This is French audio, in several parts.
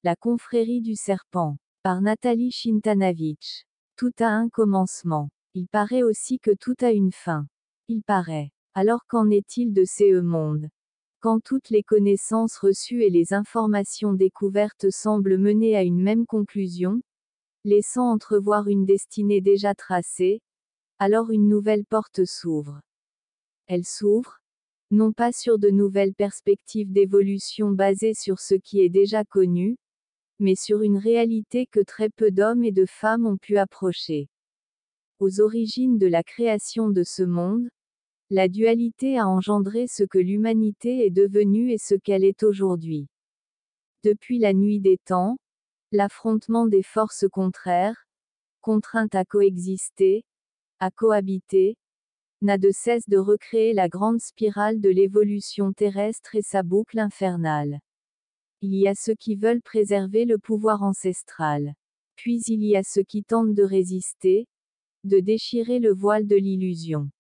La confrérie du serpent. Par Nathalie Shintanavitch. Tout a un commencement. Il paraît aussi que tout a une fin. Il paraît. Alors qu'en est-il de ces mondes? Quand toutes les connaissances reçues et les informations découvertes semblent mener à une même conclusion, laissant entrevoir une destinée déjà tracée, alors une nouvelle porte s'ouvre. Elle s'ouvre, non pas sur de nouvelles perspectives d'évolution basées sur ce qui est déjà connu, mais sur une réalité que très peu d'hommes et de femmes ont pu approcher. Aux origines de la création de ce monde, la dualité a engendré ce que l'humanité est devenue et ce qu'elle est aujourd'hui. Depuis la nuit des temps, l'affrontement des forces contraires, contraintes à coexister, à cohabiter, n'a de cesse de recréer la grande spirale de l'évolution terrestre et sa boucle infernale. Il y a ceux qui veulent préserver le pouvoir ancestral. Puis il y a ceux qui tentent de résister, de déchirer le voile de l'illusion.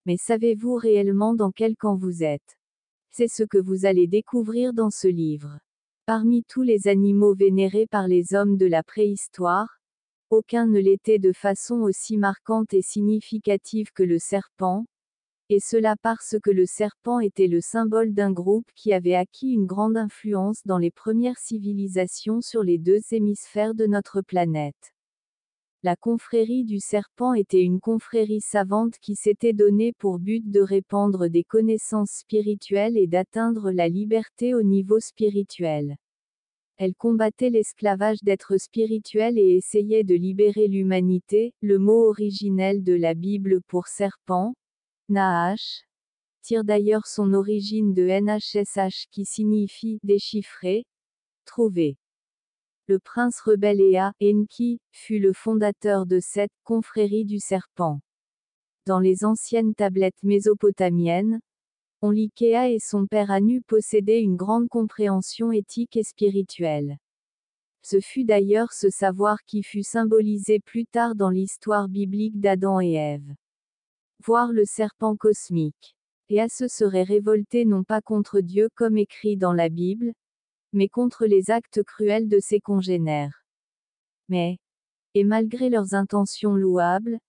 Mais savez-vous réellement dans quel camp vous êtes? C'est ce que vous allez découvrir dans ce livre. Parmi tous les animaux vénérés par les hommes de la préhistoire, aucun ne l'était de façon aussi marquante et significative que le serpent, et cela parce que le serpent était le symbole d'un groupe qui avait acquis une grande influence dans les premières civilisations sur les deux hémisphères de notre planète. La confrérie du serpent était une confrérie savante qui s'était donnée pour but de répandre des connaissances spirituelles et d'atteindre la liberté au niveau spirituel. Elle combattait l'esclavage d'êtres spirituels et essayait de libérer l'humanité. Le mot originel de la Bible pour serpent, Nahash, tire d'ailleurs son origine de NHSH qui signifie déchiffrer, trouver. Le prince rebelle Ea, Enki, fut le fondateur de cette confrérie du serpent. Dans les anciennes tablettes mésopotamiennes, on lit qu'Ea et son père Anu possédaient une grande compréhension éthique et spirituelle. Ce fut d'ailleurs ce savoir qui fut symbolisé plus tard dans l'histoire biblique d'Adam et Ève. Voir le serpent cosmique. Ea se serait révolté non pas contre Dieu comme écrit dans la Bible, mais contre les actes cruels de ses congénères. Mais, et malgré leurs intentions louables,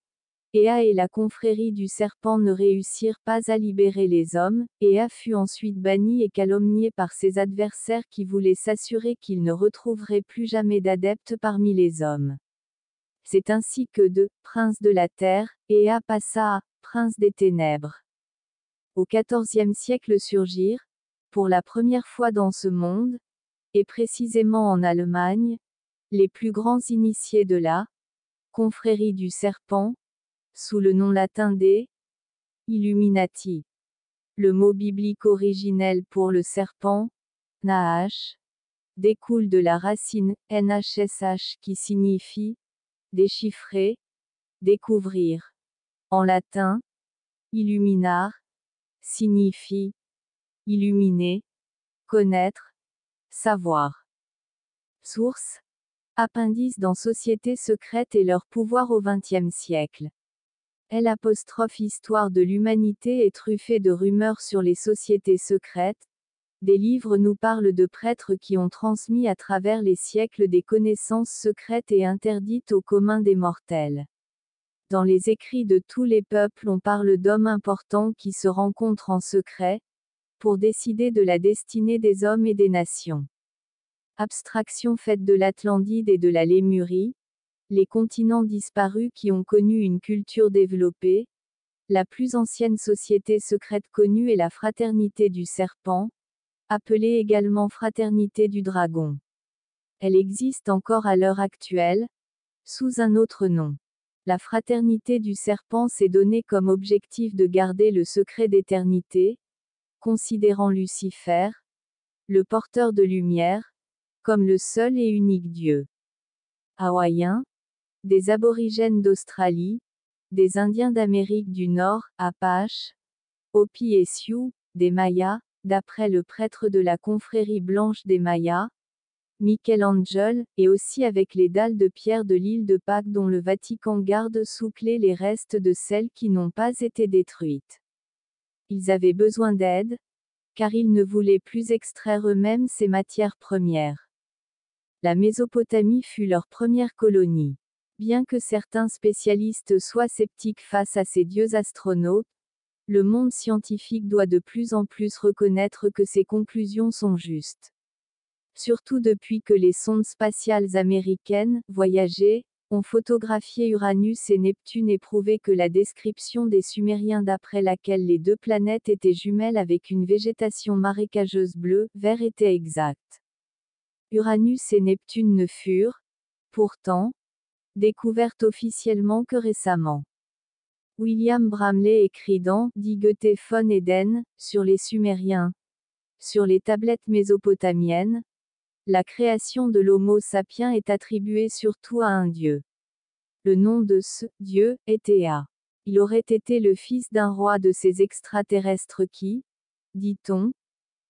Ea et la confrérie du serpent ne réussirent pas à libérer les hommes. Ea fut ensuite banni et calomnié par ses adversaires qui voulaient s'assurer qu'il ne retrouverait plus jamais d'adeptes parmi les hommes. C'est ainsi que de prince de la terre, Ea passa à prince des ténèbres. Au XIVe siècle surgirent, pour la première fois dans ce monde, et précisément en Allemagne, les plus grands initiés de la confrérie du serpent, sous le nom latin des Illuminati. Le mot biblique originel pour le serpent, Nahash, découle de la racine NHSH qui signifie déchiffrer, découvrir. En latin, illuminar signifie illuminer, connaître, savoir. Source: appendice dans Société secrète et leur pouvoir au XXe siècle. L'apostrophe Histoire de l'humanité est truffée de rumeurs sur les sociétés secrètes. Des livres nous parlent de prêtres qui ont transmis à travers les siècles des connaissances secrètes et interdites au commun des mortels. Dans les écrits de tous les peuples on parle d'hommes importants qui se rencontrent en secret, pour décider de la destinée des hommes et des nations. Abstraction faite de l'Atlantide et de la Lémurie, les continents disparus qui ont connu une culture développée. La plus ancienne société secrète connue est la Fraternité du Serpent, appelée également Fraternité du Dragon. Elle existe encore à l'heure actuelle, sous un autre nom. La Fraternité du Serpent s'est donné comme objectif de garder le secret d'éternité, considérant Lucifer, le porteur de lumière, comme le seul et unique Dieu. Hawaïens, des aborigènes d'Australie, des Indiens d'Amérique du Nord, Apaches, Hopi et Sioux, des Mayas, d'après le prêtre de la confrérie blanche des Mayas, Michel-Angel, et aussi avec les dalles de pierre de l'île de Pâques dont le Vatican garde sous clé les restes de celles qui n'ont pas été détruites. Ils avaient besoin d'aide, car ils ne voulaient plus extraire eux-mêmes ces matières premières. La Mésopotamie fut leur première colonie. Bien que certains spécialistes soient sceptiques face à ces dieux astronautes, le monde scientifique doit de plus en plus reconnaître que ces conclusions sont justes. Surtout depuis que les sondes spatiales américaines, Voyager, ont photographié Uranus et Neptune et prouvé que la description des Sumériens d'après laquelle les deux planètes étaient jumelles avec une végétation marécageuse bleu-vert était exacte. Uranus et Neptune ne furent, pourtant, découvertes officiellement que récemment. William Bramley écrit dans Die Goethe von Eden, sur les Sumériens, sur les tablettes mésopotamiennes, la création de l'Homo sapiens est attribuée surtout à un dieu. Le nom de ce dieu était Ea. Il aurait été le fils d'un roi de ces extraterrestres qui, dit-on,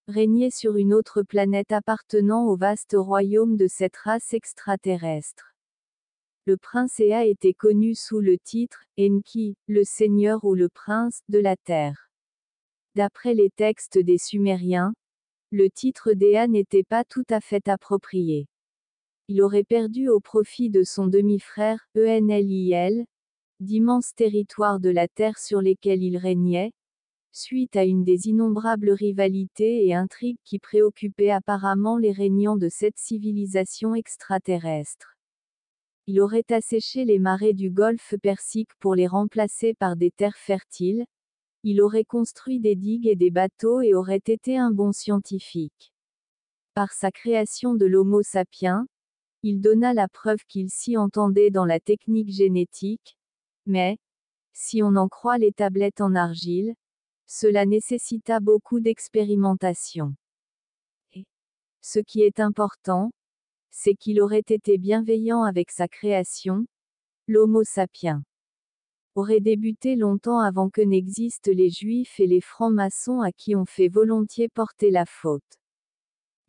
régnait sur une autre planète appartenant au vaste royaume de cette race extraterrestre. Le prince Ea était connu sous le titre Enki, le seigneur ou le prince de la terre. D'après les textes des Sumériens, le titre d'Ea n'était pas tout à fait approprié. Il aurait perdu au profit de son demi-frère, Enlil, d'immenses territoires de la terre sur lesquels il régnait, suite à une des innombrables rivalités et intrigues qui préoccupaient apparemment les régnants de cette civilisation extraterrestre. Il aurait asséché les marais du golfe Persique pour les remplacer par des terres fertiles. Il aurait construit des digues et des bateaux et aurait été un bon scientifique. Par sa création de l'Homo sapiens, il donna la preuve qu'il s'y entendait dans la technique génétique, mais, si on en croit les tablettes en argile, cela nécessita beaucoup d'expérimentation. Et ce qui est important, c'est qu'il aurait été bienveillant avec sa création, l'Homo sapiens aurait débuté longtemps avant que n'existent les Juifs et les francs-maçons à qui on fait volontiers porter la faute.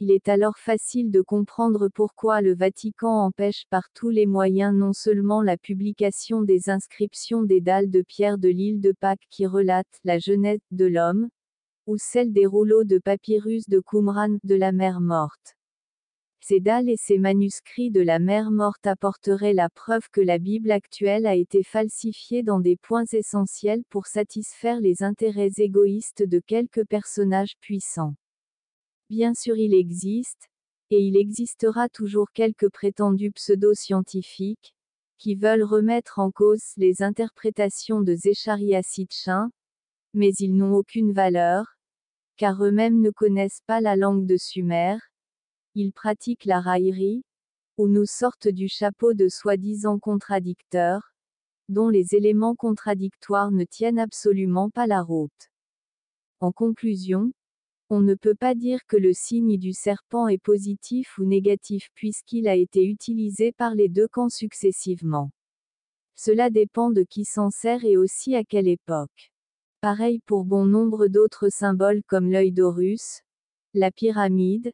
Il est alors facile de comprendre pourquoi le Vatican empêche par tous les moyens non seulement la publication des inscriptions des dalles de pierre de l'île de Pâques qui relatent la genèse de l'homme, ou celle des rouleaux de papyrus de Qumran, de la mer morte. Ces dalles et ces manuscrits de la mer morte apporteraient la preuve que la Bible actuelle a été falsifiée dans des points essentiels pour satisfaire les intérêts égoïstes de quelques personnages puissants. Bien sûr il existe, et il existera toujours quelques prétendus pseudo-scientifiques, qui veulent remettre en cause les interprétations de Zecharia Sitchin, mais ils n'ont aucune valeur, car eux-mêmes ne connaissent pas la langue de Sumer. Ils pratiquent la raillerie, ou nous sortent du chapeau de soi-disant contradicteurs, dont les éléments contradictoires ne tiennent absolument pas la route. En conclusion, on ne peut pas dire que le signe du serpent est positif ou négatif puisqu'il a été utilisé par les deux camps successivement. Cela dépend de qui s'en sert et aussi à quelle époque. Pareil pour bon nombre d'autres symboles comme l'œil d'Horus, la pyramide,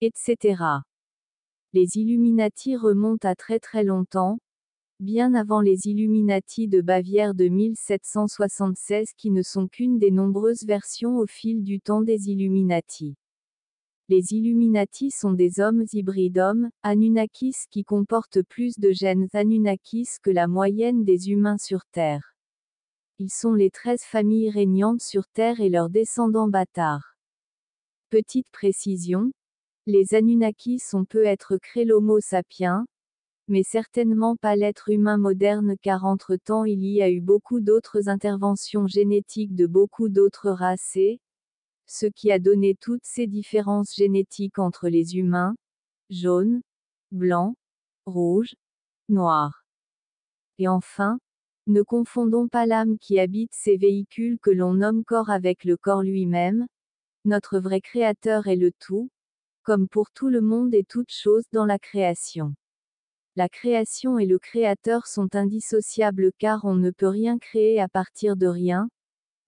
etc. Les Illuminati remontent à très très longtemps, bien avant les Illuminati de Bavière de 1776 qui ne sont qu'une des nombreuses versions au fil du temps des Illuminati. Les Illuminati sont des hommes hybrides hommes, Anunnakis qui comportent plus de gènes Anunnakis que la moyenne des humains sur Terre. Ils sont les 13 familles régnantes sur Terre et leurs descendants bâtards. Petite précision, les Anunnakis peut être créé l'Homo sapiens, mais certainement pas l'être humain moderne car entre-temps il y a eu beaucoup d'autres interventions génétiques de beaucoup d'autres races et, ce qui a donné toutes ces différences génétiques entre les humains, jaune, blanc, rouge, noir. Et enfin, ne confondons pas l'âme qui habite ces véhicules que l'on nomme corps avec le corps lui-même. Notre vrai créateur est le tout, comme pour tout le monde et toute chose dans la création. La création et le créateur sont indissociables car on ne peut rien créer à partir de rien.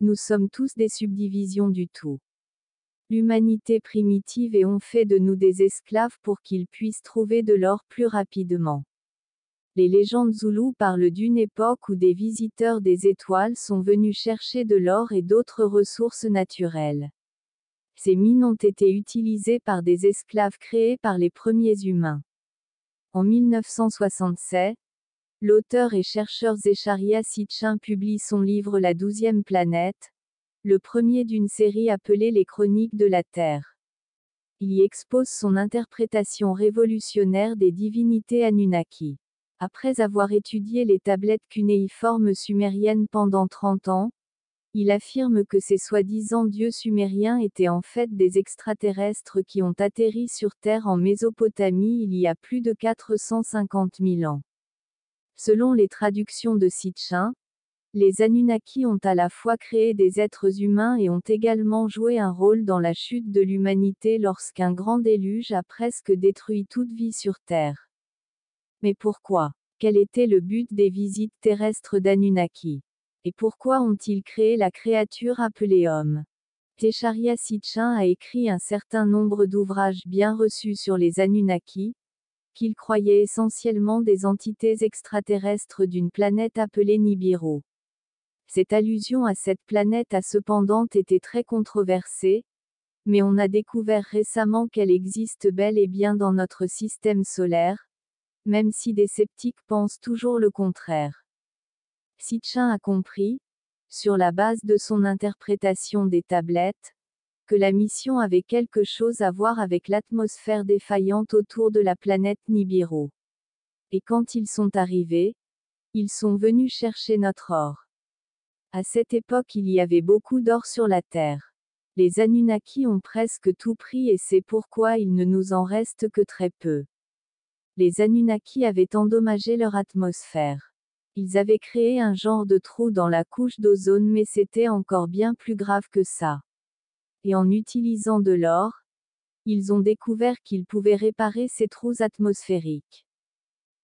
Nous sommes tous des subdivisions du tout. L'humanité primitive et ont fait de nous des esclaves pour qu'ils puissent trouver de l'or plus rapidement. Les légendes zoulous parlent d'une époque où des visiteurs des étoiles sont venus chercher de l'or et d'autres ressources naturelles. Ces mines ont été utilisées par des esclaves créés par les premiers humains. En 1967, l'auteur et chercheur Zecharia Sitchin publie son livre La 12e planète, le premier d'une série appelée Les Chroniques de la Terre. Il y expose son interprétation révolutionnaire des divinités Anunnaki. Après avoir étudié les tablettes cunéiformes sumériennes pendant 30 ans, il affirme que ces soi-disant dieux sumériens étaient en fait des extraterrestres qui ont atterri sur Terre en Mésopotamie il y a plus de 450 000 ans. Selon les traductions de Sitchin, les Anunnaki ont à la fois créé des êtres humains et ont également joué un rôle dans la chute de l'humanité lorsqu'un grand déluge a presque détruit toute vie sur Terre. Mais pourquoi? Quel était le but des visites terrestres d'Anunnaki? Et pourquoi ont-ils créé la créature appelée homme? Zecharia Sitchin a écrit un certain nombre d'ouvrages bien reçus sur les Anunnaki, qu'il croyait essentiellement des entités extraterrestres d'une planète appelée Nibiru. Cette allusion à cette planète a cependant été très controversée, mais on a découvert récemment qu'elle existe bel et bien dans notre système solaire, même si des sceptiques pensent toujours le contraire. Sitchin a compris, sur la base de son interprétation des tablettes, que la mission avait quelque chose à voir avec l'atmosphère défaillante autour de la planète Nibiru. Et quand ils sont arrivés, ils sont venus chercher notre or. À cette époque il y avait beaucoup d'or sur la Terre. Les Anunnaki ont presque tout pris et c'est pourquoi il ne nous en reste que très peu. Les Anunnaki avaient endommagé leur atmosphère. Ils avaient créé un genre de trou dans la couche d'ozone mais c'était encore bien plus grave que ça. Et en utilisant de l'or, ils ont découvert qu'ils pouvaient réparer ces trous atmosphériques.